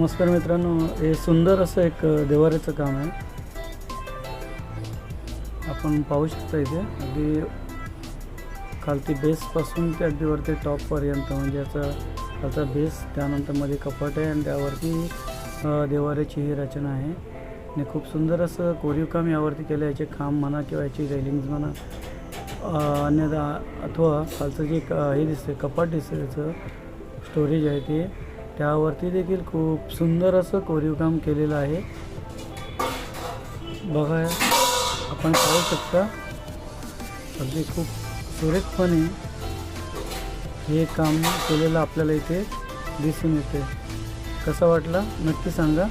नमस्कार मित्रांनो, हे सुंदर असं एक देवाऱ्याचं काम आहे. आपण पाहू शकता इथे अगदी खालती बेसपासून ते अगदी वरती टॉपपर्यंत, म्हणजे याचा खालचा बेस, त्यानंतर मध्ये कपाट आहे आणि त्यावरती देवाऱ्याची ही रचना आहे. आणि खूप सुंदर असं कोरीव काम यावरती केलं. याचे खांब म्हणा किंवा याची रेलिंग्स म्हणा, अन्यथा अथवा खालचं जे हे दिसते कपाट दिसतं, त्याचं स्टोरेज आहे ते, त्यावरती देखील खूप सुंदर असं कोरीव काम केलेलं आहे. बघा, आपण पाहू शकता अगदी खूप सुरेखपणे हे काम केलेलं आपल्याला इथे दिसून येते. कसा वाटला नक्की सांगा.